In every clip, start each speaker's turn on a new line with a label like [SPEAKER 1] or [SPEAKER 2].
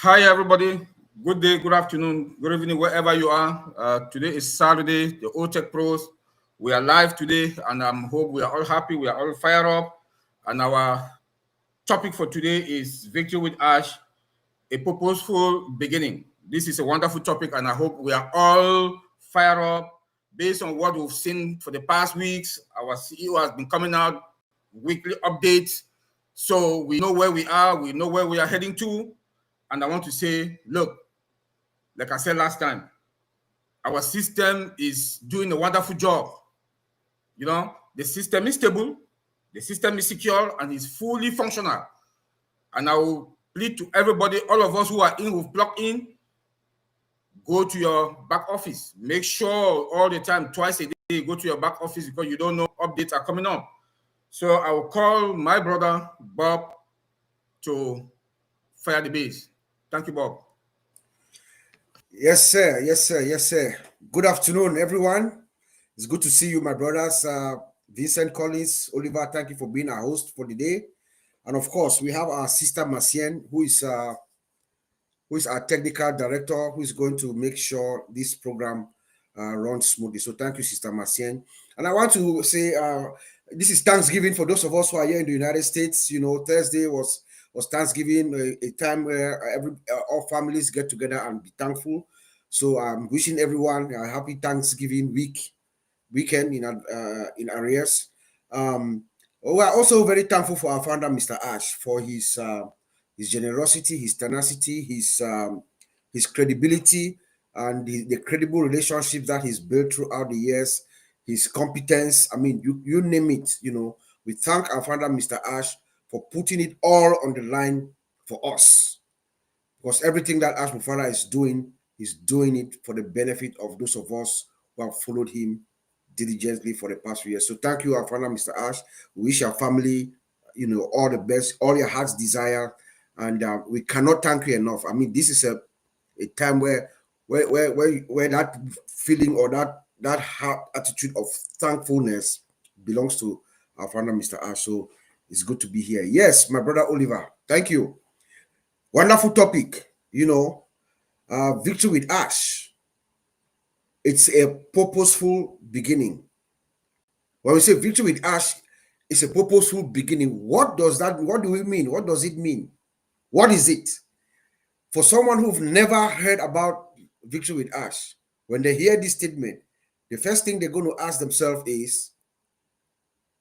[SPEAKER 1] Hi, everybody. Good day, good afternoon, good evening, wherever you are. Today is Saturday, the OTech Pros. We are live today, and I hope we are all happy. We are all fired up. And our topic for today is Victory with Ash, a purposeful beginning. This is a wonderful topic, and I hope we are all fired up based on what we've seen for the past weeks. Our CEO has been coming out weekly updates, so we know where we are, we know where we are heading to. And I want to say, look, like I said last time, our system is doing a wonderful job. The system is stable, the system is secure, and is fully functional. And I will plead to everybody, all of us who are in, who've plugged in, go to your back office. Make sure all the time, twice a day, go to your back office because you don't know updates are coming up. So I will call my brother, Bob, to fire the base. Thank you, Bob.
[SPEAKER 2] Yes, sir. Yes, sir. Yes, sir. Good afternoon, everyone. It's good to see you, my brothers. Vincent Collins, Oliver, thank you for being our host for the day. And of course, we have our sister Macien, who is our technical director, who is going to make sure this program runs smoothly. So thank you, Sister Macien. And I want to say this is Thanksgiving for those of us who are here in the United States. You know, Thursday was Thanksgiving, a time where all families get together and be thankful. So I'm wishing everyone a happy Thanksgiving weekend in arrears. We are also very thankful for our founder, Mr. Ash, for his generosity, his tenacity, his credibility, and the credible relationships that he's built throughout the years, his competence. I mean, you name it. We thank our founder, Mr. Ash, for putting it all on the line for us, because everything that Ash Mufareh is doing, he's doing it for the benefit of those of us who have followed him diligently for the past few years. So thank you, our founder, Mr. Ash. We wish your family, all the best, all your heart's desire, and we cannot thank you enough. I mean, this is a time where that feeling or that heart attitude of thankfulness belongs to our founder, Mr. Ash. So it's good to be here. Yes, my brother Oliver, thank you. Wonderful topic. Victory with Ash. It's a purposeful beginning. When we say victory with Ash, it's a purposeful beginning. What do we mean? What does it mean? What is it? For someone who've never heard about victory with Ash, when they hear this statement, the first thing they're going to ask themselves is,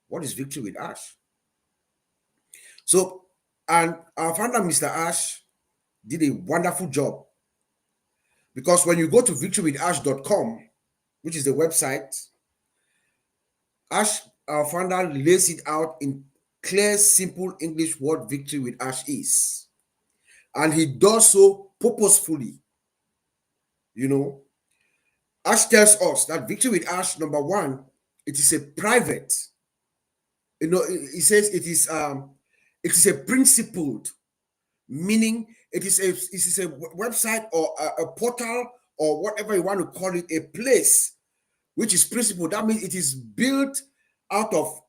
[SPEAKER 2] what is victory with Ash? So, and our founder, Mr. Ash, did a wonderful job, because when you go to victorywithash.com, which is the website, Ash, our founder, lays it out in clear, simple English what victory with Ash is. And he does so purposefully. Ash tells us that victory with Ash, number one, it is a private. He says it is a principled, meaning it is a website or a portal or whatever you want to call it, a place which is principled. That means it is built out of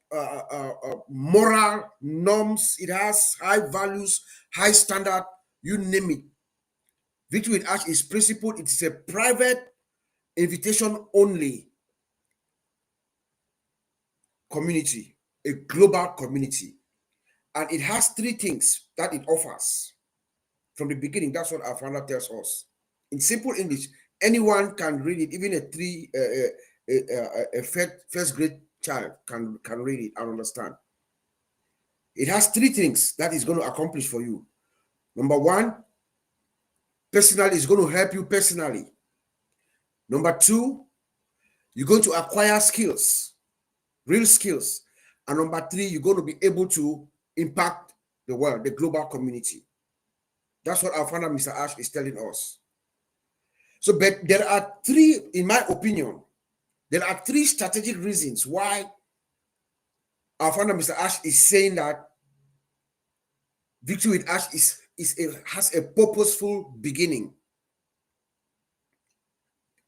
[SPEAKER 2] moral norms. It has high values, high standard, you name it. Victory with Ash is principled. It is a private, invitation only community, a global community. And it has three things that it offers from the beginning. That's what our founder tells us. In simple English, anyone can read it. Even a first grade child can read it and understand. It has three things that is going to accomplish for you. Number one, personally, is going to help you personally. Number two, you're going to acquire skills, real skills. And number three, you're going to be able to impact the world, the global community. That's what our founder, Mr. Ash, is telling us. So, but there are three, in my opinion, there are three strategic reasons why our founder, Mr. Ash, is saying that victory with Ash has a purposeful beginning.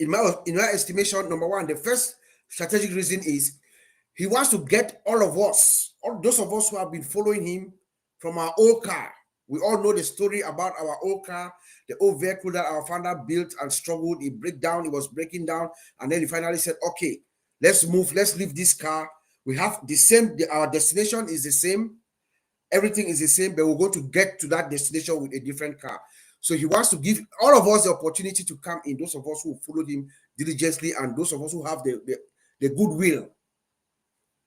[SPEAKER 2] In my estimation, number one, the first strategic reason is he wants to get all of us, all those of us who have been following him from our old car, We all know the story about our old car, the old vehicle that our father built and struggled. It broke down, it was breaking down. And then he finally said, okay, let's move, let's leave this car. We have the same, our destination is the same. Everything is the same, but we're going to get to that destination with a different car. So he wants to give all of us the opportunity to come in, those of us who followed him diligently and those of us who have the goodwill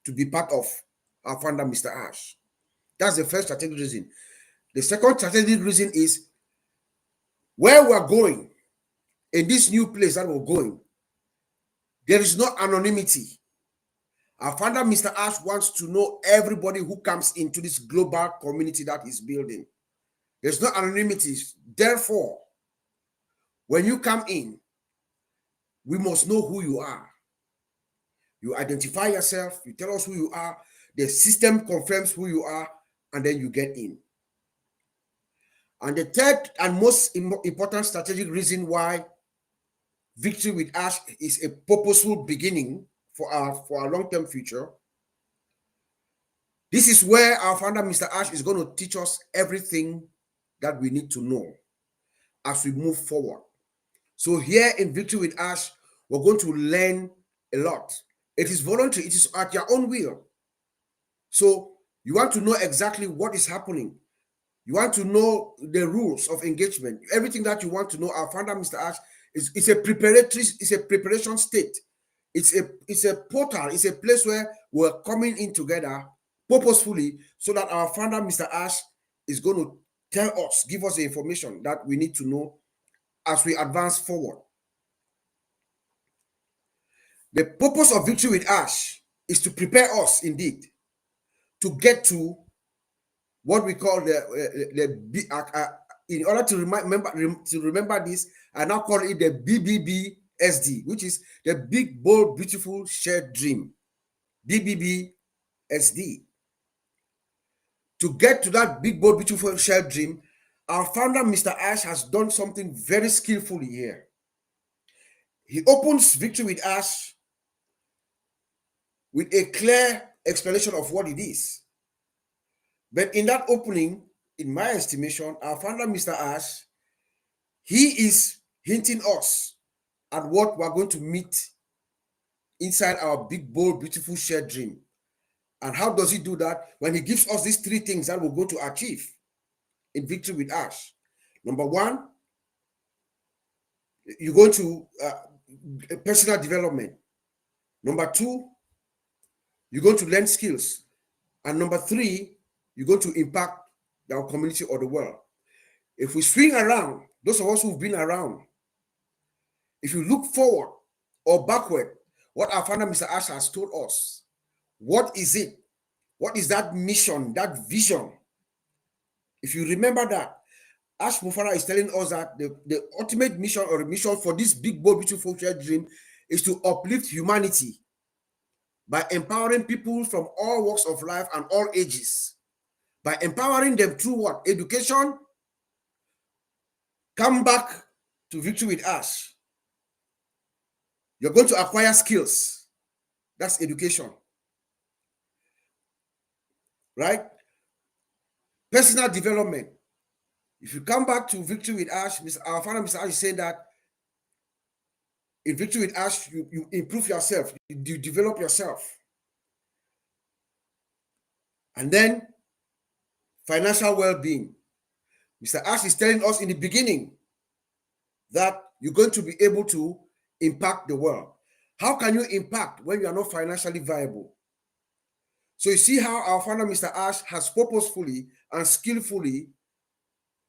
[SPEAKER 2] to be part of our founder, Mr. Ash. That's the first strategic reason. The second strategic reason is where we're going, in this new place that we're going, there is no anonymity. Our founder, Mr. Ash, wants to know everybody who comes into this global community that he's building. There's no anonymity. Therefore, when you come in, we must know who you are. You identify yourself, you tell us who you are, the system confirms who you are, and then you get in. And the third and most important strategic reason why Victory with Ash is a purposeful beginning for our long-term future. This is where our founder, Mr. Ash, is going to teach us everything that we need to know as we move forward. So here in Victory with Ash, we're going to learn a lot. It is voluntary. It is at your own will. So you want to know exactly what is happening. You want to know the rules of engagement. Everything that you want to know, our founder, Mr. Ash, is a preparation state. It's a portal. It's a place where we're coming in together purposefully so that our founder, Mr. Ash, is going to tell us, give us the information that we need to know as we advance forward. The purpose of Victory with Ash is to prepare us indeed to get to what we call in order to remember this, I now call it the BBBSD, which is the Big, Bold, Beautiful Shared Dream. BBBSD. To get to that big, bold, beautiful shared dream, our founder, Mr. Ash, has done something very skillfully here. He opens Victory with Ash with a clear explanation of what it is. But in that opening, in my estimation, our founder, Mr. Ash, he is hinting us at what we're going to meet inside our big, bold, beautiful shared dream. And how does he do that? When he gives us these three things that we're going to achieve in Victory with Ash. Number one, you're going to personal development. Number two, you're going to learn skills. And number three, you're going to impact our community or the world. If we swing around, those of us who've been around, if you look forward or backward, what our founder, Mr. Ash, has told us, what is it? What is that mission, that vision? If you remember that, Ash Mufareh is telling us that the ultimate mission or mission for this big, bold, beautiful shared dream is to uplift humanity by empowering people from all walks of life and all ages. By empowering them through what? Education. Come back to Victory with Ash. You're going to acquire skills. That's education. Right? Personal development. If you come back to Victory with Ash, our founder, Mr. Ash, is saying that in Victory with Ash, you improve yourself, you develop yourself. And then financial well-being. Mr. Ash is telling us in the beginning that you're going to be able to impact the world. How can you impact when you are not financially viable? So you see how our founder, Mr. Ash, has purposefully and skillfully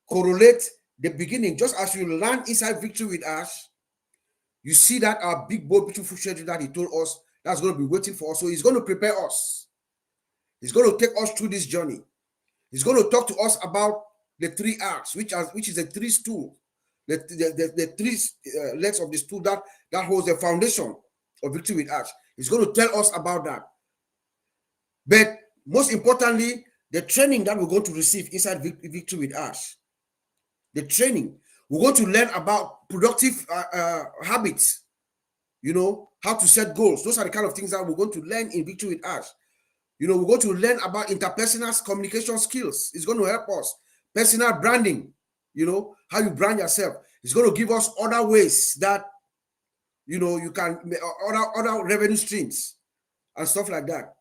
[SPEAKER 2] correlate the beginning. Just as you land inside Victory with Ash, you see that our big, bold, beautiful schedule that he told us, that's going to be waiting for us. So he's going to prepare us. He's going to take us through this journey. He's going to talk to us about the three arcs, which is the three stool, the three legs of the stool that holds the foundation of Victory with Ash. He's going to tell us about that. But most importantly, the training that we're going to receive inside Victory with Ash. The training. We're going to learn about productive habits, how to set goals. Those are the kind of things that we're going to learn in Victory with Ash. We're going to learn about interpersonal communication skills. It's going to help us. personal branding, how you brand yourself. It's going to give us other ways that, you can, other revenue streams and stuff like that.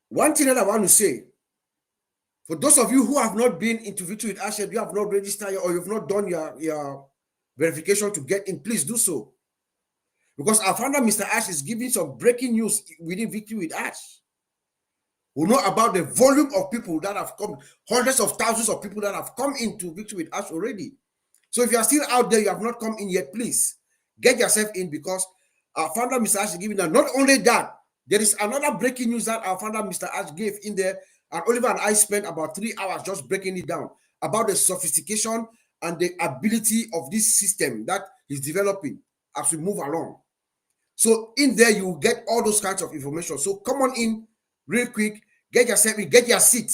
[SPEAKER 2] One thing that I want to say, for those of you who have not been into Victory with Ash, you have not registered or you've not done your verification to get in, please do so. Because our founder, Mr. Ash, is giving some breaking news within Victory with Ash. We know about the volume of people that have come, hundreds of thousands of people that have come into Victory with Ash already. So if you are still out there, you have not come in yet, please get yourself in, because our founder, Mr. Ash, is giving that. Not only that, there is another breaking news that our founder, Mr. Ash, gave in there, and Oliver and I spent about 3 hours just breaking it down about the sophistication and the ability of this system that is developing as we move along. So in there, you will get all those kinds of information. So come on in real quick, get yourself in, get your seat.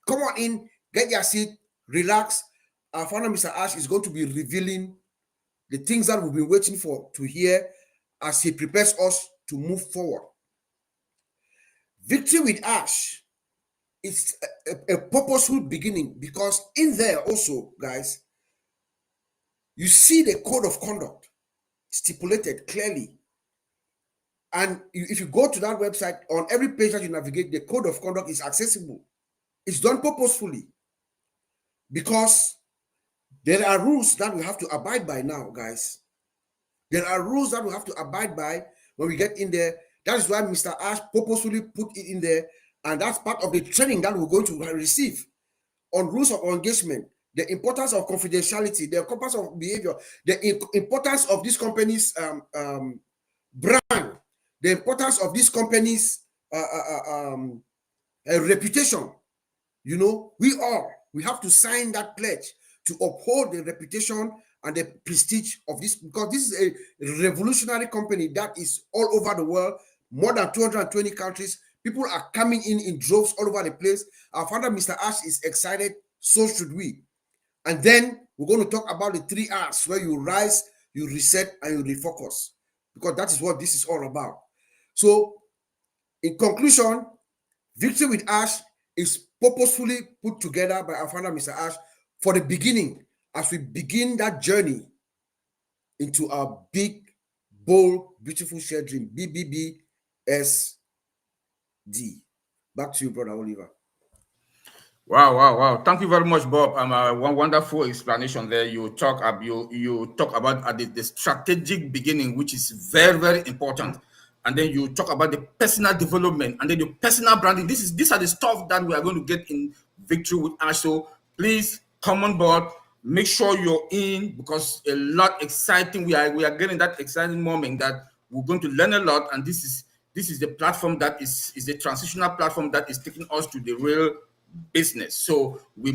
[SPEAKER 2] Come on in, get your seat, relax. Our founder, Mr. Ash, is going to be revealing the things that we've been waiting for to hear as he prepares us to move forward. Victory with Ash is a purposeful beginning, because in there also, guys, you see the code of conduct stipulated clearly. And if you go to that website, on every page that you navigate, the code of conduct is accessible. It's done purposefully, because there are rules that we have to abide by now, guys. There are rules that we have to abide by when we get in there. That is why Mr. Ash purposefully put it in there, and that's part of the training that we're going to receive on rules of engagement, the importance of confidentiality, the importance of behavior, the importance of this company's brand, the importance of this company's reputation. We have to sign that pledge to uphold the reputation and the prestige of this, because this is a revolutionary company that is all over the world, more than 220 countries. People are coming in droves all over the place. Our founder, Mr. Ash, is excited. So should we. And then we're going to talk about the 3 R's, where you rise, you reset, and you refocus, because that is what this is all about. So, in conclusion, Victory with Ash is purposefully put together by our founder, Mr. Ash, for the beginning, as we begin that journey into our big, bold, beautiful shared dream, BBBSD. Back to you, Brother Oliver.
[SPEAKER 1] Wow. Thank you very much, Bob. One wonderful explanation there. You talk about the strategic beginning, which is very, very important. And then you talk about the personal development and then the personal branding. These are the stuff that we are going to get in Victory with Ash. So please come on board. Make sure you're in, because a lot exciting. We are getting that exciting moment that we're going to learn a lot. And this is the platform that is the transitional platform that is taking us to the real business. So we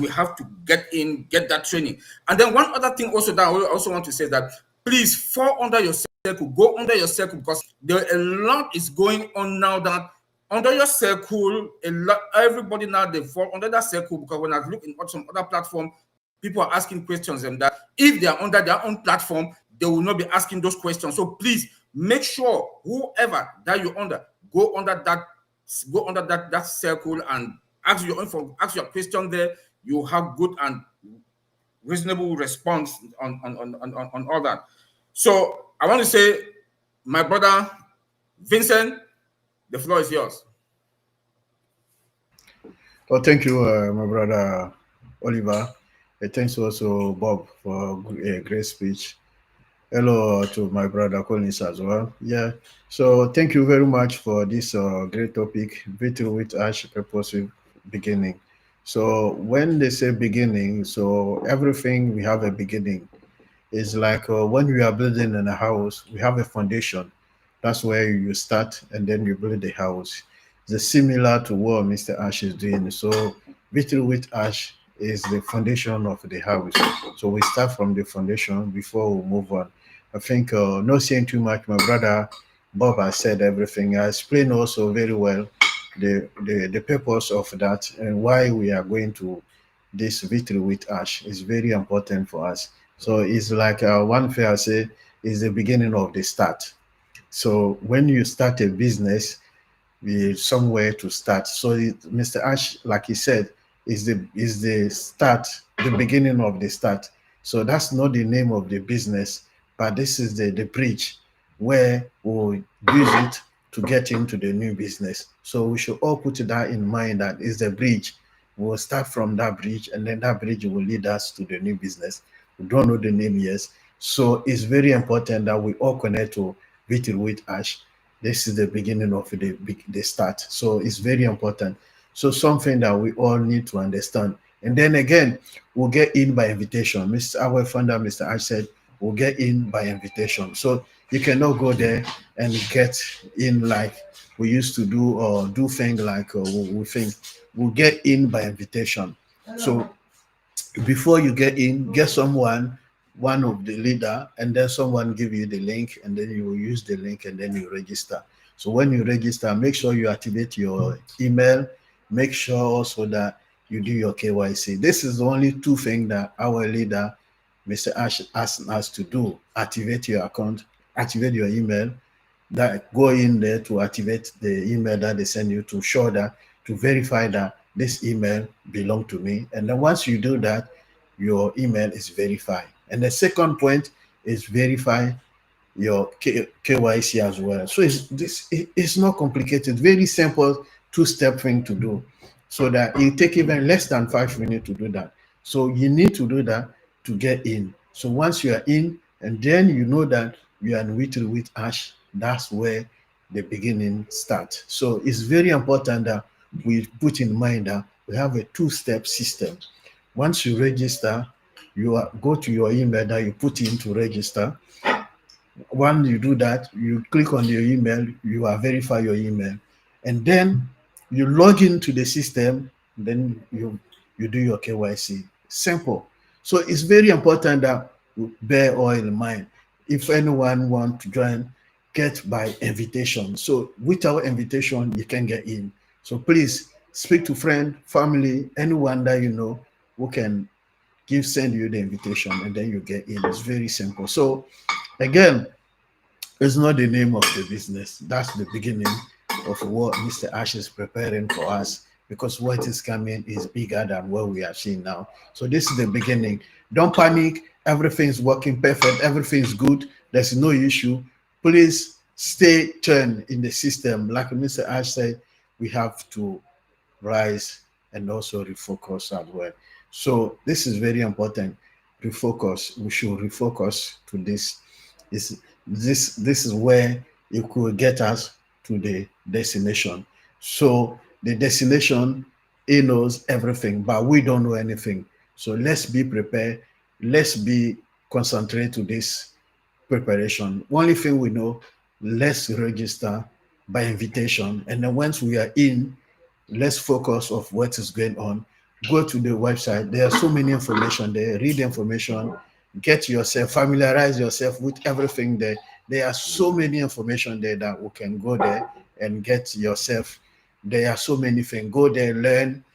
[SPEAKER 1] have to get that training. And then one other thing also that I also want to say is that please fall under your circle, go under your circle, because a lot is going on now that under your circle, everybody now they fall under that circle, because when I look in some other platform, people are asking questions, and that if they are under their own platform, they will not be asking those questions. So please make sure whoever that you're under, go under that circle and ask your question there. You have good and reasonable response on all that. So I want to say, my brother Vincent, the floor is yours.
[SPEAKER 3] Oh, thank you, my brother Oliver. Thanks also, Bob, for a great speech. Hello to my brother Collins as well. Yeah. So thank you very much for this great topic, Victory with Ash, Purposeful Beginning. So when they say beginning, so everything we have a beginning. It's like when we are building in a house, we have a foundation. That's where you start and then you build the house. It's similar to what Mr. Ash is doing. So Victory with Ash is the foundation of the house. So we start from the foundation before we move on. I think not saying too much, my brother Bob has said everything. I explained also very well the purpose of that and why we are going to this Victory with Ash is very important for us. So it's like one fair say is the beginning of the start. So when you start a business, somewhere to start. So Mr. Ash, like he said, is the start, the beginning of the start. So that's not the name of the business, but this is the bridge where we'll use it to get into the new business. So we should all put that in mind, that is the bridge. We'll start from that bridge, and then that bridge will lead us to the new business. We don't know the name yet. So it's very important that we all connect to Victory with Ash. This is the beginning of the start. So it's very important. So something that we all need to understand. And then again, we'll get in by invitation. Our founder, Mr. Ash, said we'll get in by invitation. So you cannot go there and get in like we used to do, or do things like we think. We'll get in by invitation. So before you get in, get someone, one of the leader, and then someone give you the link, and then you will use the link, and then you register. So when you register, make sure you activate your email. Make sure also that you do your KYC. This is the only two things that our leader, Mr. Ash, asked us to do: activate your account, activate your email, that go in there to activate the email that they send you, to show that, to verify that this email belong to me. And then once you do that, your email is verified. And the second point is verify your KYC as well. So it's not complicated, very simple two-step thing to do, so that it take even less than 5 minutes to do that. So you need to do that to get in. So once you are in, and then you know that you are in with Ash, that's where the beginning starts. So it's very important that we put in mind that we have a two-step system. Once you register, go to your email that you put in to register. When you do that, you click on your email, you are verify your email, and then you log into the system, then you do your KYC. Simple. So it's very important that you bear all in mind. If anyone want to join, get by invitation. So without invitation, you can get in. So please speak to friend, family, anyone that you know who can send you the invitation, and then you get in. It's very simple. So again, it's not the name of the business. That's the beginning of what Mr. Ash is preparing for us, because what is coming is bigger than what we are seeing now. So this is the beginning. Don't panic. Everything's working perfect. Everything's good. There's no issue. Please stay tuned in the system. Like Mr. Ash said, we have to rise and also refocus as well. So this is very important. Refocus. We should refocus to this. This is where it could get us to the destination. So the destination, he knows everything, but we don't know anything. So let's be prepared. Let's be concentrate to this preparation. Only thing we know, let's register by invitation, and then once we are in, let's focus of what is going on. Go to the website. There are so many information there. Read the information. Get yourself, familiarize yourself with everything there. There are so many information there that we can go there and get yourself. There are so many things. Go there, learn.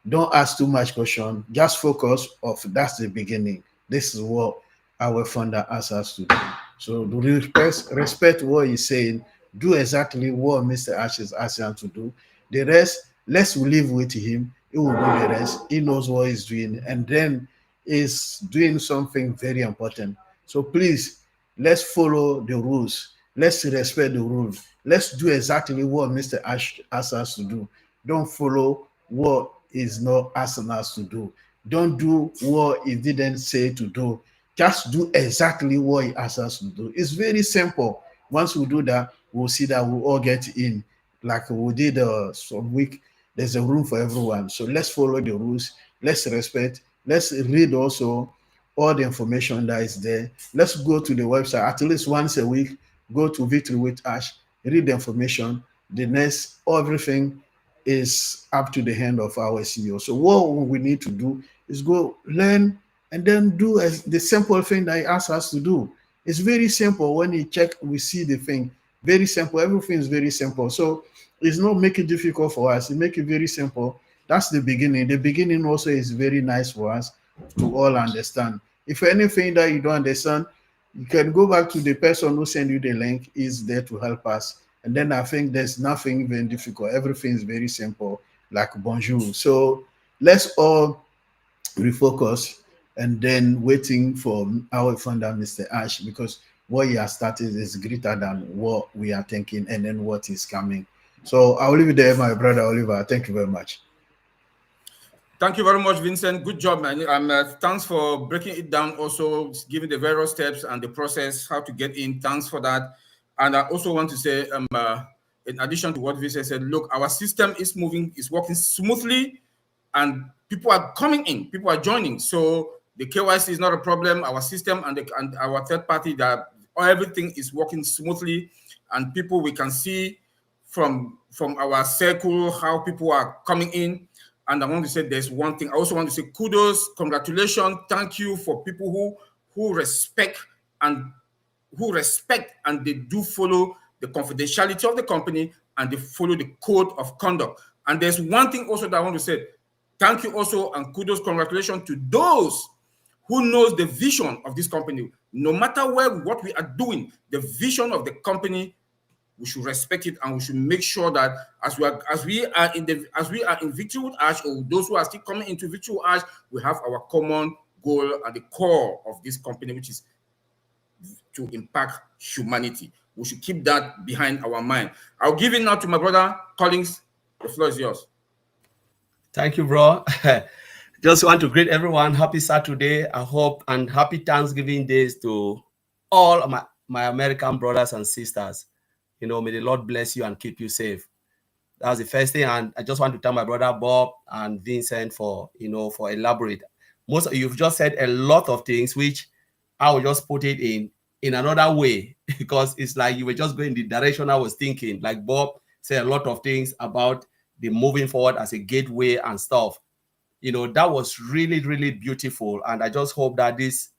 [SPEAKER 3] Don't ask too much question. Just focus of that's the beginning. This is what our founder asks us to do. So respect what he's saying. Do exactly what Mr. Ash is asking us to do. The rest, let's leave with him. He will do the rest. He knows what he's doing, and then is doing something very important. So please, let's follow the rules. Let's respect the rules. Let's do exactly what Mr. Ash asks us to do. Don't follow what is not asking us to do. Don't do what he didn't say to do. Just do exactly what he asks us to do. It's very simple. Once we do that, we'll see that we all get in. Like we did some week, there's a room for everyone. So let's follow the rules. Let's respect. Let's read also all the information that is there. Let's go to the website at least once a week. Go to Victory with Ash, read the information. The next, everything is up to the hand of our CEO. So what we need to do is go learn and then do the simple thing that he asks us to do. It's very simple. When you check, we see the thing. Very simple. Everything is very simple. So it's not make it difficult for us. It make it very simple. That's the beginning. The beginning also is very nice for us to all understand. If anything that you don't understand, you can go back to the person who sent you the link. Is there to help us And then I think there's nothing even difficult. Everything is very simple, like bonjour. So let's all refocus and then waiting for our founder, Mr. Ash, because what he has started is greater than what we are thinking and then what is coming. So I'll leave it there, my brother Oliver. Thank you very much.
[SPEAKER 1] Thank you very much, Vincent. Good job, man. Thanks for breaking it down, also giving the various steps and the process, how to get in. Thanks for that. And I also want to say, in addition to what Vincent said, look, our system is moving, is working smoothly, and people are coming in, people are joining. So the KYC is not a problem. Our system and our third party, that everything is working smoothly, and people, we can see from our circle how people are coming in. And I want to say there's one thing. I also want to say kudos, congratulations, thank you for people who respect and they do follow the confidentiality of the company, and they follow the code of conduct. And there's one thing also that I want to say. Thank you also, and kudos, congratulations to those who knows the vision of this company. No matter what we are doing, the vision of the company, we should respect it, and we should make sure that as we are in Victory with Ash, or those who are still coming into Victory with Ash, we have our common goal at the core of this company, which is to impact humanity. We should keep that behind our mind. I'll give it now to my brother Collins. The floor is yours.
[SPEAKER 4] Thank you, bro. Just want to greet everyone. Happy Saturday. I hope, and happy Thanksgiving days to all of my American brothers and sisters. You know, may the Lord bless you and keep you safe. That's the first thing. And I just want to thank my brother Bob and Vincent for elaborate. Most of you've just said a lot of things, which I will just put it in another way, because it's like you were just going the direction I was thinking. Like Bob said a lot of things about the moving forward as a gateway and stuff. You know, that was really, really beautiful. And I just hope that this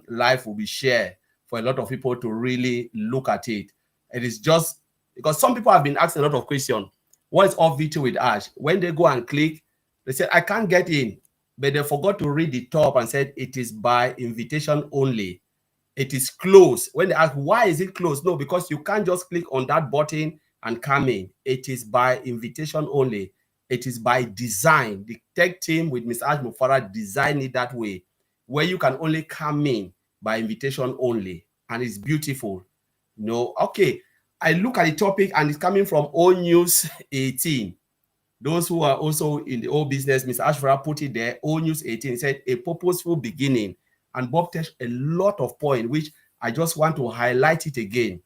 [SPEAKER 4] life will be shared for a lot of people to really look at it. It is just because some people have been asking a lot of questions. What is off Victory with Ash? When they go and click, they say, I can't get in. But they forgot to read the top and said it is by invitation only. It is closed. When they ask, why is it closed? No, because you can't just click on that button and come in. It is by invitation only. It is by design. The tech team with Mr. Ash Mufareh designed it that way, where you can only come in by invitation only. And it's beautiful. No, okay. I look at the topic and it's coming from O News 18. Those who are also in the old business, Mr. Ashfara put it there, O News 18, said a purposeful beginning. And Bob touched a lot of points, which I just want to highlight it again.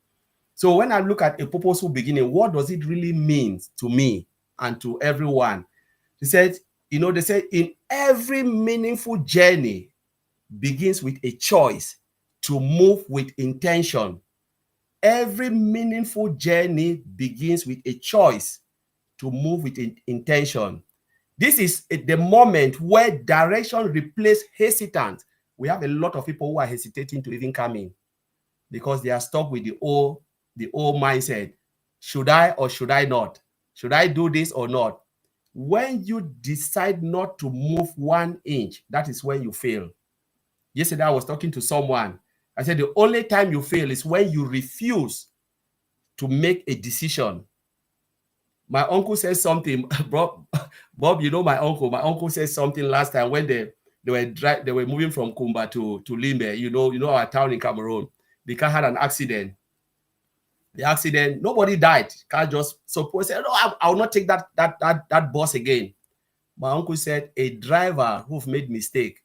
[SPEAKER 4] So when I look at a purposeful beginning, what does it really mean to me and to everyone? He said, you know, they say in every meaningful journey begins with a choice to move with intention. Every meaningful journey begins with a choice to move with intention. This is the moment where direction replaces hesitant. We have a lot of people who are hesitating to even come in because they are stuck with the old mindset. Should I or should I not? Should I do this or not? When you decide not to move 1 inch, that is when you fail. Yesterday, I was talking to someone. I said, the only time you fail is when you refuse to make a decision. My uncle says something, Bob, you know my uncle. My uncle says something last time when they were moving from Kumba to Limbe. You know our town in Cameroon. The car had an accident. The accident, nobody died. Car just suppose said, no, I will not take that bus again. My uncle said, a driver who've made mistake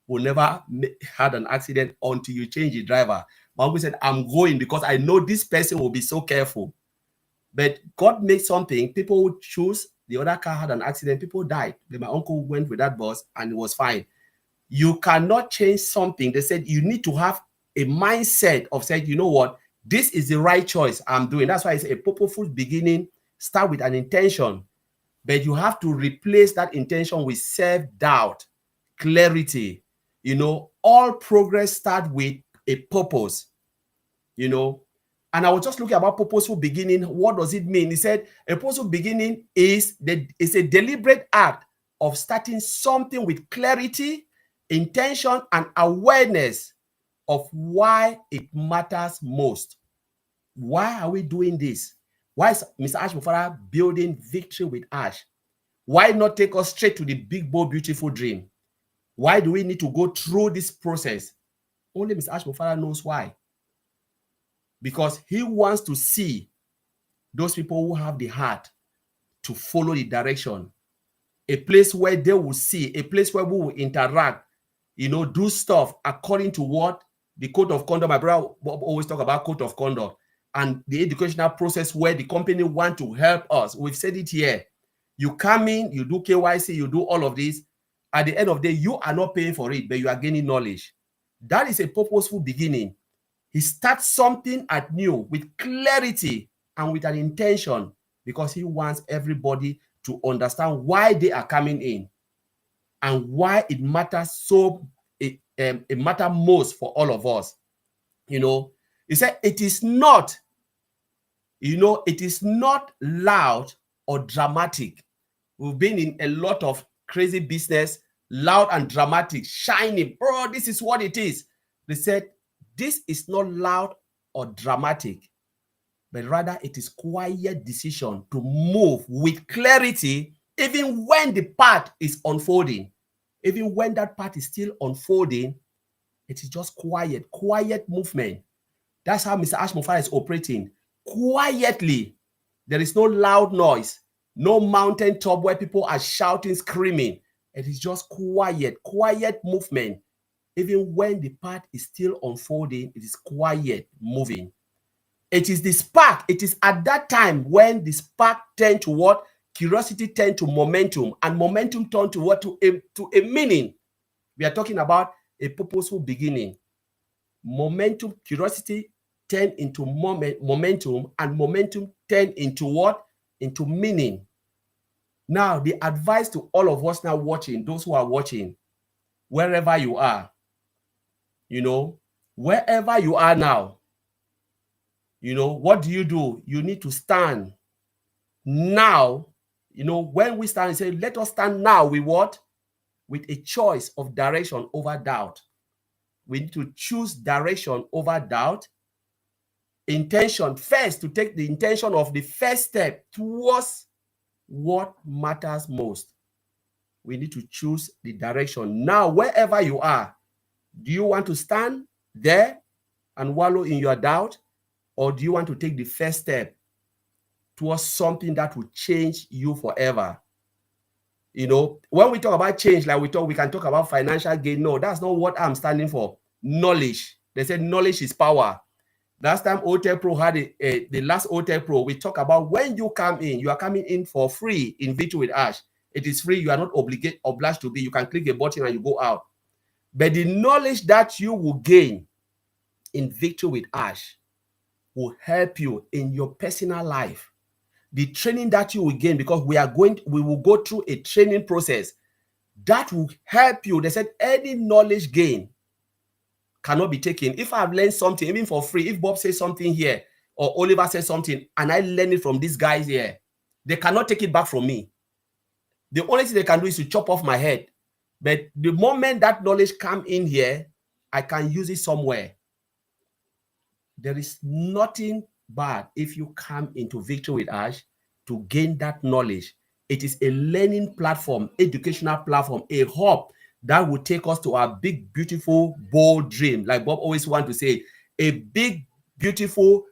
[SPEAKER 4] will never had an accident until you change the driver. My uncle said, I'm going because I know this person will be so careful. But God made something. People would choose. The other car had an accident. People died. But my uncle went with that bus and it was fine. You cannot change something. They said you need to have a mindset of saying, you know what? This is the right choice I'm doing. That's why it's a purposeful beginning. Start with an intention. But you have to replace that intention with self-doubt, clarity. You know, all progress starts with a purpose, you know. And I was just looking about purposeful beginning. What does it mean? He said a purposeful beginning is a deliberate act of starting something with clarity, intention, and awareness of why it matters most. Why are we doing this? Why is Mr. Ash Mufareh building Victory with Ash? Why not take us straight to the big, bold, beautiful dream? Why do we need to go through this process? Only Mr. Ash Mufareh knows why. Because he wants to see those people who have the heart to follow the direction. A place where they will see, a place where we will interact, do stuff according to what the code of conduct. My brother always talk about code of conduct and the educational process where the company want to help us. We've said it here. You come in, you do KYC, you do all of this. At the end of the day, you are not paying for it, but you are gaining knowledge. That is a purposeful beginning. He starts something at new with clarity and with an intention because he wants everybody to understand why they are coming in and why it matters it matters most for all of us. He said it is not, it is not loud or dramatic. We've been in a lot of crazy business, loud and dramatic, shining. Bro, this is what it is. They said, this is not loud or dramatic, but rather it is quiet decision to move with clarity, even when the path is unfolding. Even when that path is still unfolding, it is just quiet movement. That's how Mr. Ash Mufareh is operating. Quietly. There is no loud noise, no mountain top where people are shouting, screaming. It is just quiet movement. Even when the path is still unfolding, it is quiet moving. It is the spark. It is at that time when the spark turned to what? Curiosity turned to momentum, and momentum turned to what? To a meaning. We are talking about a purposeful beginning. Momentum, curiosity turned into momentum, and momentum turned into what? Into meaning. Now, the advice to all of us now watching, those who are watching, wherever you are, wherever you are now, what do? You need to stand now. When we stand and say, let us stand now with what? With a choice of direction over doubt. We need to choose direction over doubt. Intention first, to take the intention of the first step towards what matters most. We need to choose the direction. Now, wherever you are, do you want to stand there and wallow in your doubt? Or do you want to take the first step towards something that will change you forever? When we talk about change, like we can talk about financial gain. No, that's not what I'm standing for. Knowledge. They said knowledge is power. Last time Hotel Pro had the last Hotel Pro, we talk about when you come in, you are coming in for free in Victory with Ash. It is free. You are not obliged to be. You can click a button and you go out. But the knowledge that you will gain in Victory with Ash will help you in your personal life. The training that you will gain, because we will go through a training process that will help you. They said any knowledge gain cannot be taken. If I've learned something, even for free, if Bob says something here or Oliver says something and I learn it from these guys here, they cannot take it back from me. The only thing they can do is to chop off my head. But the moment that knowledge comes in here, I can use it somewhere. There is nothing bad if you come into Victory with Ash to gain that knowledge. It is a learning platform, educational platform, a hub that will take us to our big, beautiful, bold dream. Like Bob always wants to say, a big, beautiful,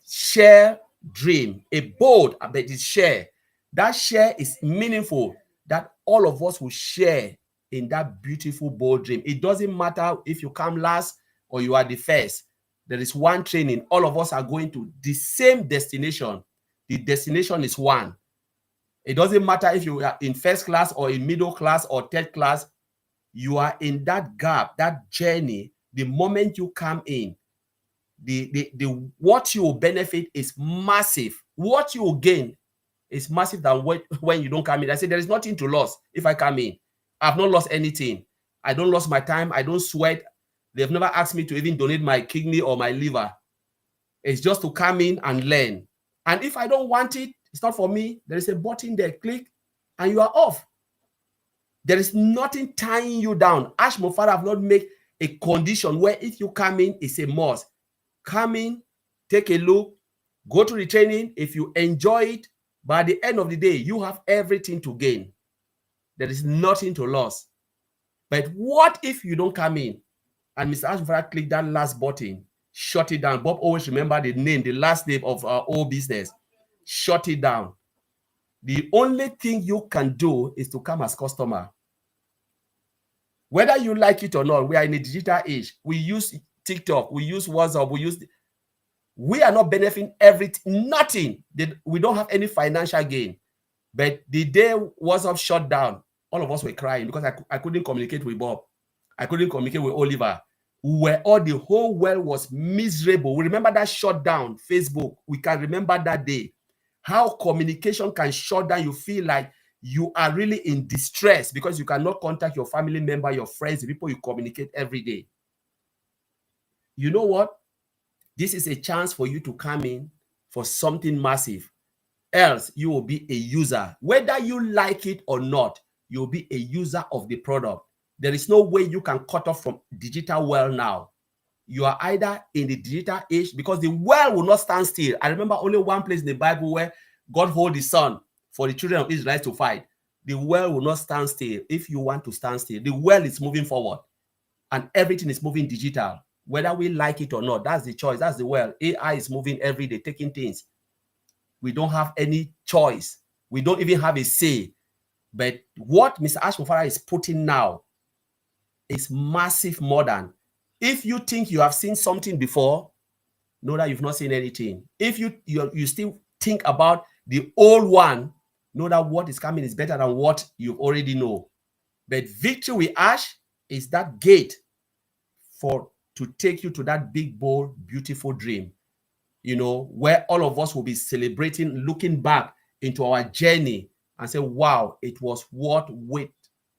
[SPEAKER 4] share dream, a bold, but it's share. That share is meaningful, that all of us will share in that beautiful, bold dream. It doesn't matter if you come last or you are the first. There is one training. All of us are going to the same destination. The destination is one. It doesn't matter if you are in first class or in middle class or third class. You are in that gap, that journey. The moment you come in, the what you will benefit is massive. What you will gain is massive than when you don't come in. I say there is nothing to lose if I come in. I've not lost anything. I don't lose my time. I don't sweat. They've never asked me to even donate my kidney or my liver. It's just to come in and learn. And if I don't want it, it's not for me. There is a button there. Click and you are off. There is nothing tying you down. Ash Mufareh have not made a condition where if you come in, it's a must. Come in, take a look, Go to the training. If you enjoy it, by the end of the day, you have everything to gain. There is nothing to lose. But what if you don't come in and Mr. Mufareh click that last button, shut it down? Bob always remember the name, the last name of our old business. Shut it down. The only thing you can do is to come as customer. Whether you like it or not, we are in a digital age. We use TikTok, we use WhatsApp, we are not benefiting everything, nothing. We don't have any financial gain. But the day WhatsApp shut down, all of us were crying because I couldn't communicate with Bob. I couldn't communicate with Oliver. The whole world was miserable. We remember that shutdown, Facebook. We can remember that day. How communication can shut down. You feel like you are really in distress because you cannot contact your family member, your friends, the people you communicate every day. You know what? This is a chance for you to come in for something massive. Else, you will be a user. Whether you like it or not, you'll be a user of the product. There is no way you can cut off from digital world now. You are either in the digital age, because the world will not stand still. I remember only one place in the Bible where God hold his son for the children of Israel to fight. The world will not stand still. If you want to stand still, the world is moving forward and everything is moving digital. Whether we like it or not, that's the choice. That's the world. AI is moving every day, taking things. We don't have any choice. We don't even have a say. But what Mr. Mufareh is putting now is massive modern. If you think you have seen something before, know that you've not seen anything. If you still think about the old one, know that what is coming is better than what you already know. But victory with Ash is that gate to take you to that big, bold, beautiful dream, where all of us will be celebrating, looking back into our journey and say, wow, it was worth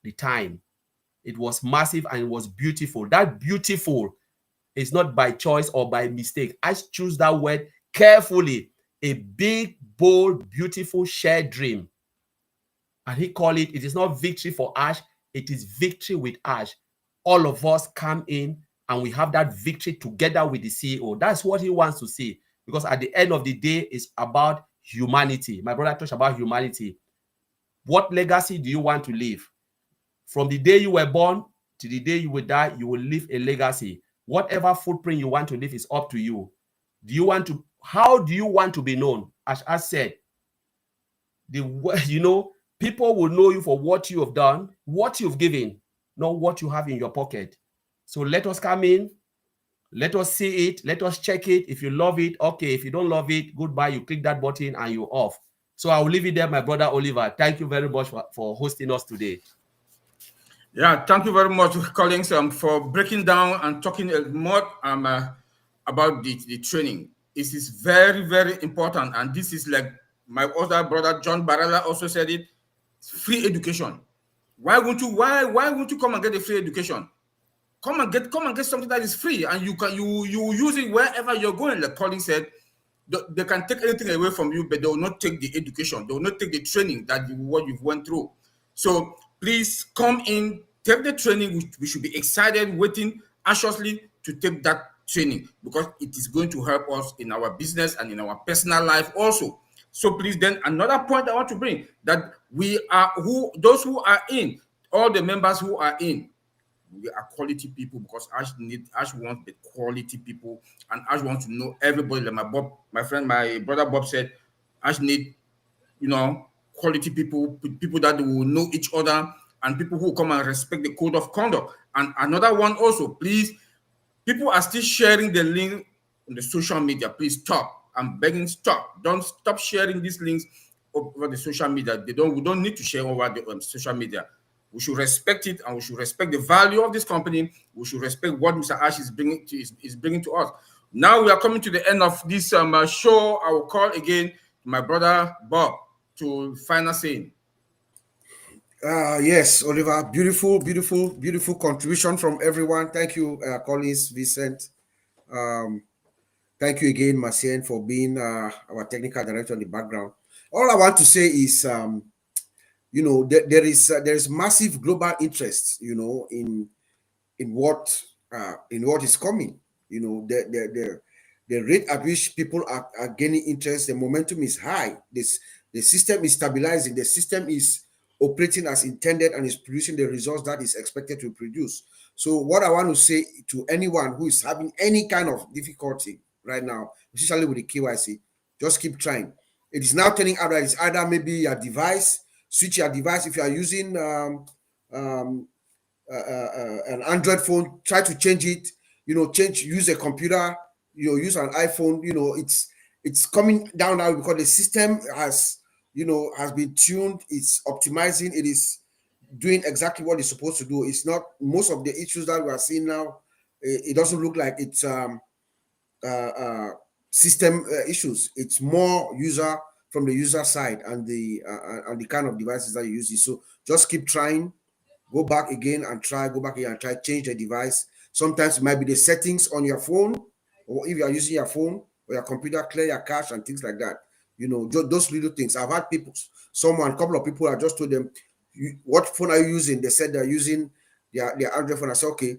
[SPEAKER 4] the time. It was massive and it was beautiful. That beautiful is not by choice or by mistake. I choose that word carefully. A big, bold, beautiful shared dream. And he called it is not victory for Ash, it is victory with Ash. All of us come in and we have that victory together with the CEO. That's what he wants to see. Because at the end of the day, it's about humanity. My brother talked about humanity. What legacy do you want to leave? From the day you were born to the day you will die, you will leave a legacy. Whatever footprint you want to leave is up to you. How do you want to be known? As I said, people will know you for what you have done, what you've given, not what you have in your pocket. So let us come in. Let us see it. Let us check it. If you love it, okay. If you don't love it, goodbye. You click that button and you're off. So I will leave it there, my brother Oliver. Thank you very much for hosting us today.
[SPEAKER 1] Yeah, thank you very much, Collins, for breaking down and talking more about the training. It is very, very important. And this is like my other brother, John Barella, also said it, free education. Why won't you come and get a free education? Come and get something that is free, and you use it wherever you're going. Like Colin said, they can take anything away from you, but they will not take the education. They will not take the training what you've went through. So please come in, take the training. We should be excited, waiting anxiously to take that training, because it is going to help us in our business and in our personal life also. So please, then another point I want to bring, that those who are in, all the members who are in, we are quality people, because Ash wants the quality people, and Ash wants to know everybody. Like my brother Bob said, Ash need, quality people that will know each other, and people who come and respect the code of conduct. And another one also, please, people are still sharing the link on the social media. Please stop. I'm begging, stop. Don't stop sharing these links over the social media. We don't need to share over the social media. We should respect it, and we should respect the value of this company. We should respect what Mr. Ash is bringing to us. Now we are coming to the end of this show. I will call again my brother Bob to final saying.
[SPEAKER 2] Yes, Oliver, beautiful contribution from everyone. Thank you, Collins, Vincent. Thank you again, Macien, for being our technical director in the background. All I want to say is, there is massive global interest, in what is coming. The the rate at which people are gaining interest, the momentum is high. The system is stabilizing. The system is operating as intended and is producing the results that is expected to produce. So what I want to say to anyone who is having any kind of difficulty right now, especially with the KYC, just keep trying. It is now turning out that it's either maybe your device, switch your device. If you are using an Android phone, try to change it, use a computer, use an iPhone. It's coming down now because the system has been tuned, it's optimizing, it is doing exactly what it's supposed to do. It's not most of the issues that we are seeing now. It doesn't look like it's system issues. It's more from the user side and the kind of devices that you use. So just keep trying. Go back again and try. Go back again and try. Change the device. Sometimes it might be the settings on your phone, or if you are using your phone or your computer, clear your cache and things like that. Those little things. I've had a couple of people, I just told them, what phone are you using? They said they're using their Android phone. I said, okay,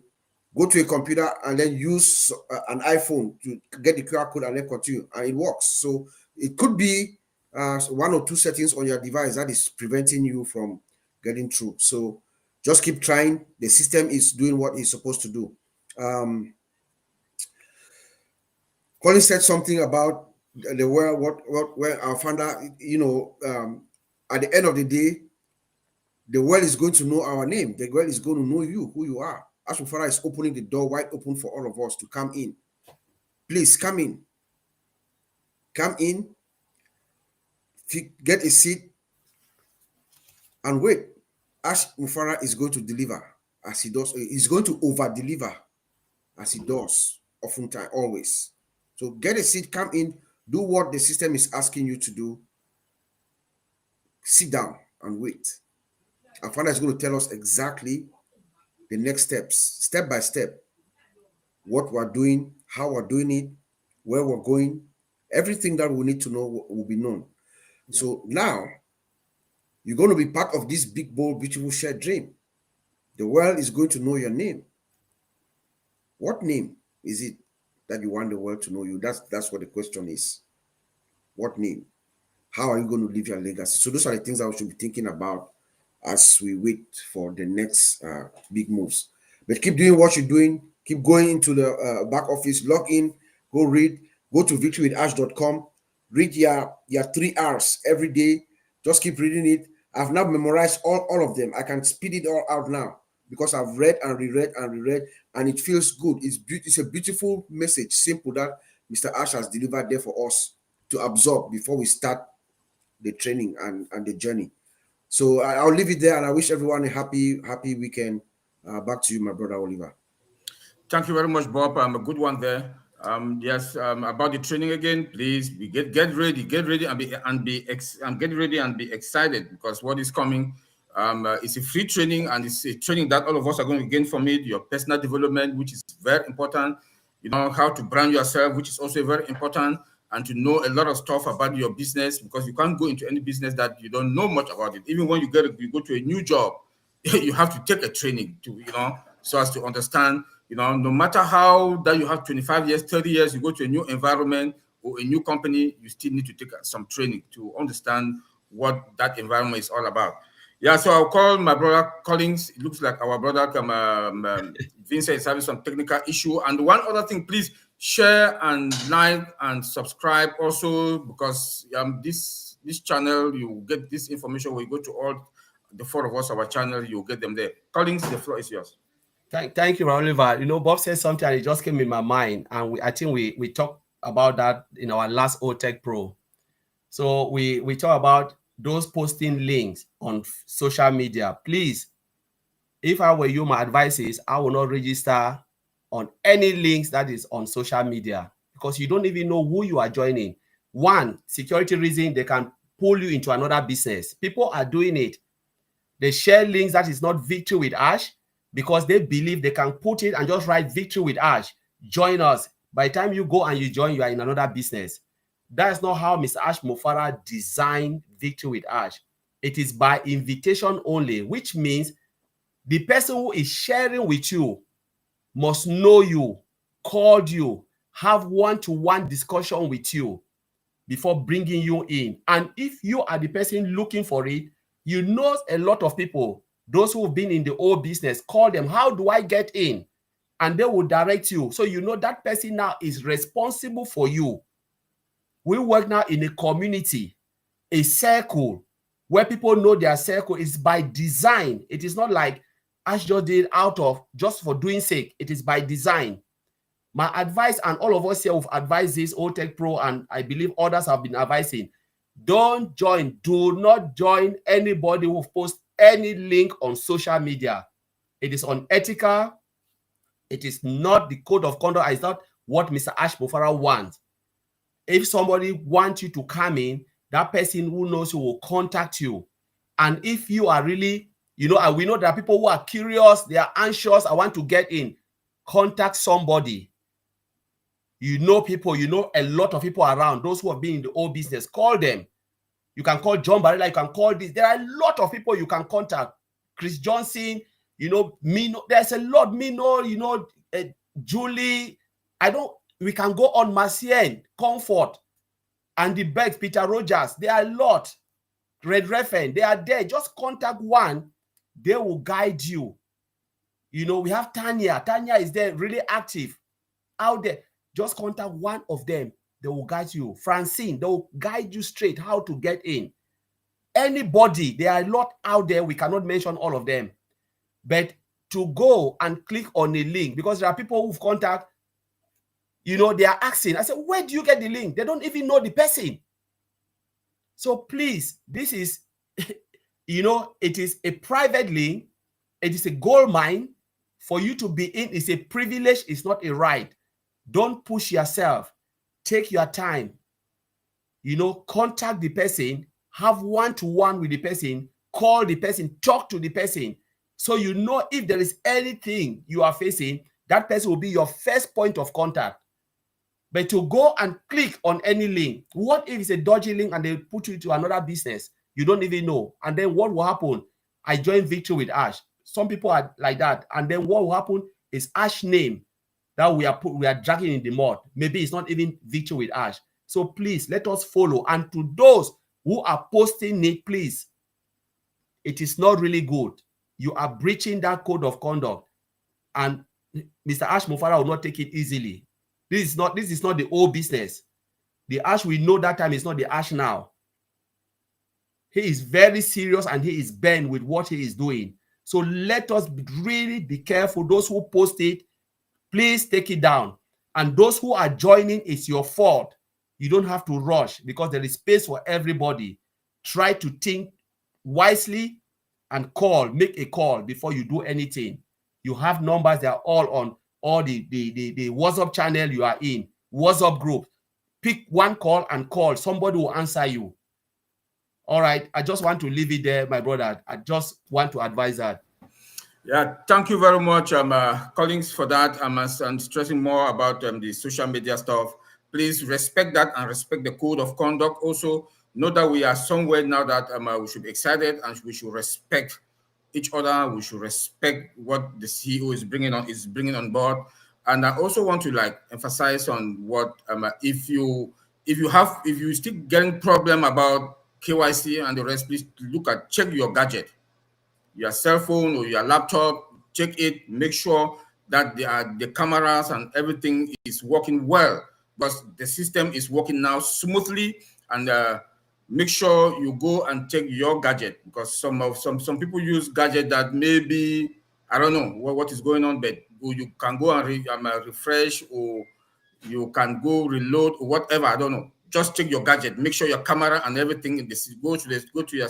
[SPEAKER 2] go to a computer and then use an iPhone to get the QR code and then continue, and it works. So it could be one or two settings on your device that is preventing you from getting through. So just keep trying. The system is doing what it's supposed to do. Colin said something about the world, where our founder, at the end of the day, the world is going to know our name. The world is going to know you, who you are. As Mufareh is opening the door wide open for all of us to come in. Please come in. Come in. Get a seat and wait. As Mufareh is going to deliver, as he does, he's going to over-deliver, as he does, oftentimes, always. So get a seat, come in, do what the system is asking you to do. Sit down and wait. Our founder is going to tell us exactly the next steps, step by step, what we're doing, how we're doing it, where we're going. Everything that we need to know will be known. Yeah. So now, you're going to be part of this big, bold, beautiful shared dream. The world is going to know your name. What name is it that you want the world to know you? That's what the question is. What name? How are you going to leave your legacy? So those are the things that we should be thinking about as we wait for the next big moves. But keep doing what you're doing. Keep going into the back office, log in, go read, go to victorywithash.com, read your 3 R's every day. Just keep reading it. I've now memorized all of them. I can spit it all out now because I've read and reread and reread, and it feels good. It's a beautiful message, simple, that Mr. Ash has delivered there for us to absorb before we start the training and the journey. So I'll leave it there, and I wish everyone a happy weekend. Back to you, my brother Oliver.
[SPEAKER 1] Thank you very much, Bob. A good one there. Yes, about the training again, please get ready and get ready and be excited, because what is coming is a free training, and it's a training that all of us are going to gain from it. Your personal development, which is very important. How to brand yourself, which is also very important, and to know a lot of stuff about your business, because you can't go into any business that you don't know much about it. Even when you go to a new job, you have to take a training to, so as to understand, no matter how that you have 25 years, 30 years, you go to a new environment or a new company, you still need to take some training to understand what that environment is all about. Yeah, so I'll call my brother Collins. It looks like our brother Vincent is having some technical issue. And one other thing, please share and like and subscribe also, because this channel, you get this information when you go to all the 4 of us, our channel, you'll get them there. Collins, the floor is yours.
[SPEAKER 4] Thank you, Oliver. Bob said something and it just came in my mind, and I think we talked about that in our last OTech Pro. So we talk about those posting links on social media. Please, if I were you, my advice is I will not register on any links that is on social media, because you don't even know who you are joining. One, security reason, they can pull you into another business. People are doing it. They share links that is not Victory with Ash, because they believe they can put it and just write Victory with Ash. Join us. By the time you go and you join, you are in another business. That's not how Mr. Ash Mufareh designed Victory with Ash. It is by invitation only, which means the person who is sharing with you must know you, called you, have one-to-one discussion with you before bringing you in. And if you are the person looking for it, you know a lot of people, those who have been in the old business, call them, how do I get in? And they will direct you. So you know that person now is responsible for you. We work now in a community, a circle, where people know their circle is by design. It is not like Ash just did out of just for doing sake. It is by design. My advice, and all of us here have advised this, OTech Pro, and I believe others have been advising, don't join, do not join anybody who posts any link on social media. It is unethical. It is not the code of conduct. It's not what Mr. Ash Mufareh wants. If somebody wants you to come in, that person who knows you will contact you. And if you are really, you know, and we know there are people who are curious, they are anxious, I want to get in, contact somebody. You know people, you know a lot of people around, those who have been in the old business, call them. You can call John Barilla, you can call this. There are a lot of people you can contact. Chris Johnson, you know, Mino, there's a lot, Mino, you know, Julie, we can go on, Macien, Comfort, Andy Beck, Peter Rogers, there are a lot. Red Reffen, they are there. Just contact one, they will guide you. You know, we have Tanya. Tanya is there, really active out there. Just contact one of them. They will guide you. Francine, they will guide you straight how to get in. Anybody, there are a lot out there. We cannot mention all of them. But to go and click on a link, because there are people who've contact, you know, they are asking. I said, where do you get the link? They don't even know the person. So please, this is, you know, it is a private link. It is a gold mine. For you to be in, it's a privilege. It's not a right. Don't push yourself. Take your time. You know, contact the person, have one-to-one with the person, call the person, talk to the person. So you know if there is anything you are facing, that person will be your first point of contact. But to go and click on any link, what if it's a dodgy link and they put you to another business? You don't even know. And then what will happen? I joined Victory with Ash. Some people are like that. And then what will happen is Ash's name that we are dragging in the mud. Maybe it's not even Victory with Ash. So please let us follow. And to those who are posting it, please, it is not really good. You are breaching that code of conduct. And Mr. Ash Mufareh will not take it easily. This is not the old business. The Ash we know that time is not the Ash now. He is very serious and he is bent with what he is doing. So let us really be careful. Those who post it, please take it down. And those who are joining, it's your fault. You don't have to rush because there is space for everybody. Try to think wisely and make a call before you do anything. You have numbers, they are all on all the WhatsApp channel you are in, WhatsApp group. Pick one call and call. Somebody will answer you. All right. I just want to leave it there, my brother. I just want to advise that.
[SPEAKER 1] Yeah, thank you very much, colleagues, for that. And stressing more about the social media stuff. Please respect that and respect the code of conduct. Also, know that we are somewhere now that we should be excited and we should respect each other. We should respect what the CEO is bringing on board. And I also want to emphasize on what if you still getting problem about KYC and the rest, please check your gadget, your cell phone or your laptop. Check it, make sure that the cameras and everything is working well, because the system is working now smoothly. And make sure you go and check your gadget, because some people use gadget that maybe I don't know what is going on, but you can go and refresh, or you can go reload or whatever. I don't know. Just check your gadget. Make sure your camera and everything in this go to your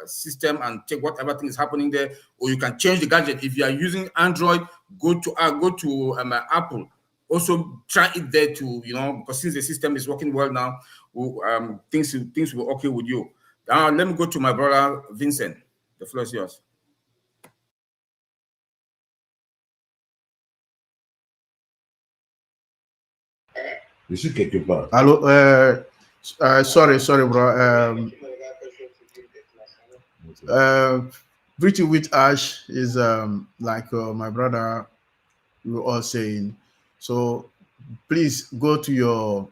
[SPEAKER 1] system and check whatever thing is happening there. Or you can change the gadget. If you are using Android, go to Apple. Also try it there too. Because since the system is working well now, things will okay with you. Now let me go to my brother Vincent. The floor is yours.
[SPEAKER 3] Hello, sorry, bro. Breaching with Ash is like my brother, we were all saying. So please go to your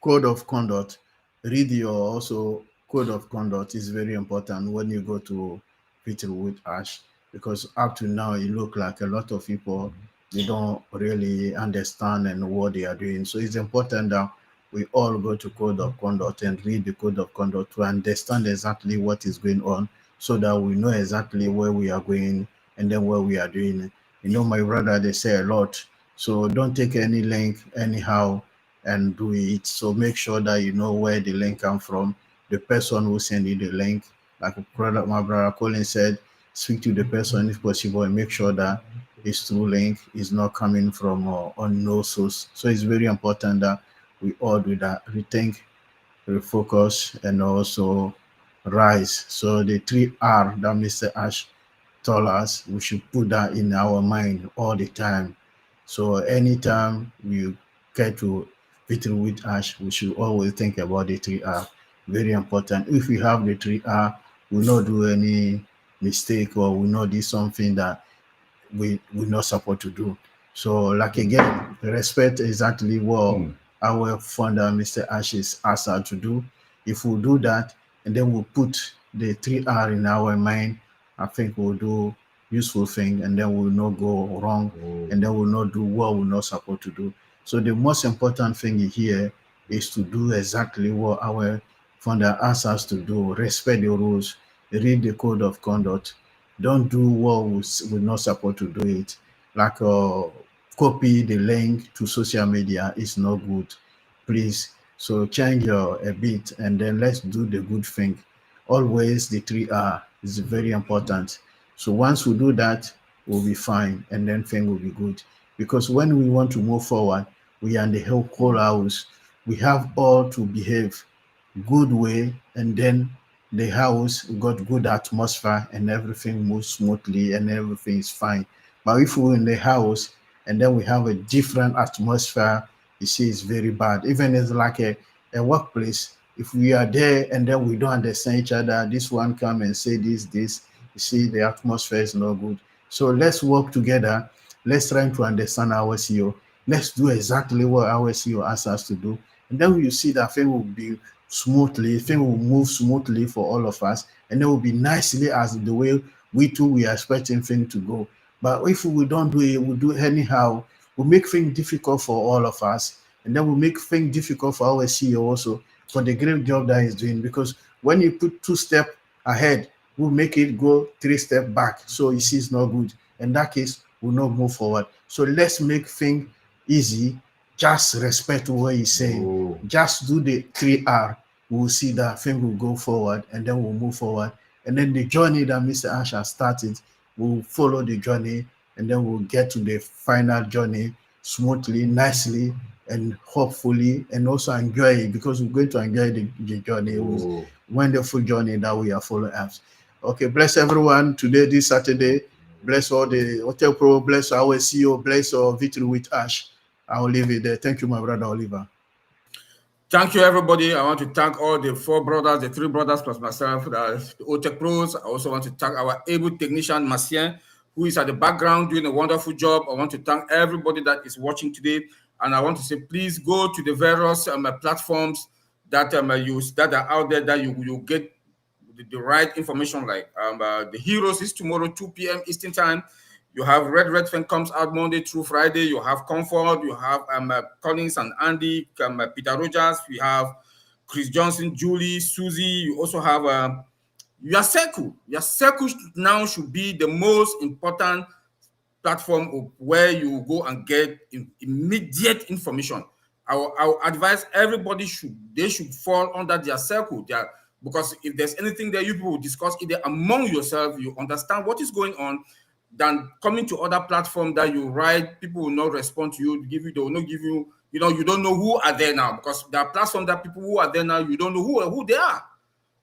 [SPEAKER 3] code of conduct. Read your also code of conduct is very important when you go to Peter with Ash, because up to now it look like a lot of people they don't really understand and what they are doing. So it's important that we all go to code of conduct and read the code of conduct to understand exactly what is going on, so that we know exactly where we are going and then what we are doing. You know, my brother, they say a lot. So don't take any link anyhow and do it. So make sure that you know where the link come from, the person who send you the link. Like my brother Colin said, speak to the person if possible and make sure that his true link is not coming from unknown source. So it's very important that we all do that. Rethink, refocus, and also rise. So the 3R that Mr. Ash told us, we should put that in our mind all the time. So anytime we get to victory with Ash, we should always think about the 3R. Very important. If we have the 3R, we will not do any mistake, or we not do something that we not supposed to do. So like again, respect exactly what our founder Mr. Ashes asked us to do. If we do that and then we put the 3R in our mind, I think we'll do useful thing, and then we'll not go wrong, and then we'll not do what we're not supposed to do. So the most important thing here is to do exactly what our founder asked us to do. Respect the rules, read the code of conduct, don't do what we're not supposed to do it. Like copy the link to social media is not good. Please. So change your a bit and then let's do the good thing. Always the 3R is very important. So once we do that, we'll be fine and then thing will be good. Because when we want to move forward, we are in the whole house. We have all to behave good way, and then the house got good atmosphere and everything moves smoothly and everything is fine. But if we're in the house and then we have a different atmosphere, you see it's very bad. Even it's like a workplace, if we are there and then we don't understand each other, this one come and say this, you see the atmosphere is not good. So let's work together. Let's try to understand our CEO. Let's do exactly what our CEO asks us to do, and then you see that thing will be smoothly, thing will move smoothly for all of us, and it will be nicely as the way we are expecting things to go. But if we don't do it, we do anyhow, we make things difficult for all of us, and then we make things difficult for our CEO also for the great job that he's doing. Because when you put 2 steps ahead, we'll make it go 3 steps back. So you see it's not good. In that case, we'll not move forward. So let's make things easy. Just respect what he's saying. Just do the 3R. We'll see that thing will go forward, and then we'll move forward. And then the journey that Mr. Ash has started, we'll follow the journey, and then we'll get to the final journey smoothly, nicely, and hopefully, and also enjoy it, because we're going to enjoy the journey. It was wonderful journey that we are following us. Okay, bless everyone today, this Saturday. Bless all the Hotel Pro, bless our CEO, bless our Victory with Ash. I'll leave it there. Thank you, my brother Oliver.
[SPEAKER 1] Thank you, everybody. I want to thank all the 4 brothers, the 3 brothers plus myself, the OTech Pros. I also want to thank our able technician, Macien, who is at the background doing a wonderful job. I want to thank everybody that is watching today. And I want to say, please go to the various platforms that that are out there, that you get the right information. Like the Heroes is tomorrow, 2 p.m. Eastern Time. You have Red Fan comes out Monday through Friday. You have Comfort. You have Collins and Andy, Peter Rogers. We have Chris Johnson, Julie, Susie. You also have your circle. Your circle now should be the most important platform where you go and get immediate information. I'll advise everybody should fall under their circle. Because if there's anything that you people discuss either among yourself, you understand what is going on, than coming to other platforms that you write, people will not respond to you, they will not give you, you don't know who are there now, because there are platforms that people who are there now, you don't know who they are.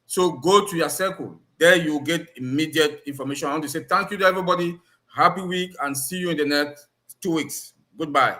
[SPEAKER 1] So go to your circle. There you get immediate information. I want to say thank you to everybody. Happy week, and see you in the next 2 weeks. Goodbye.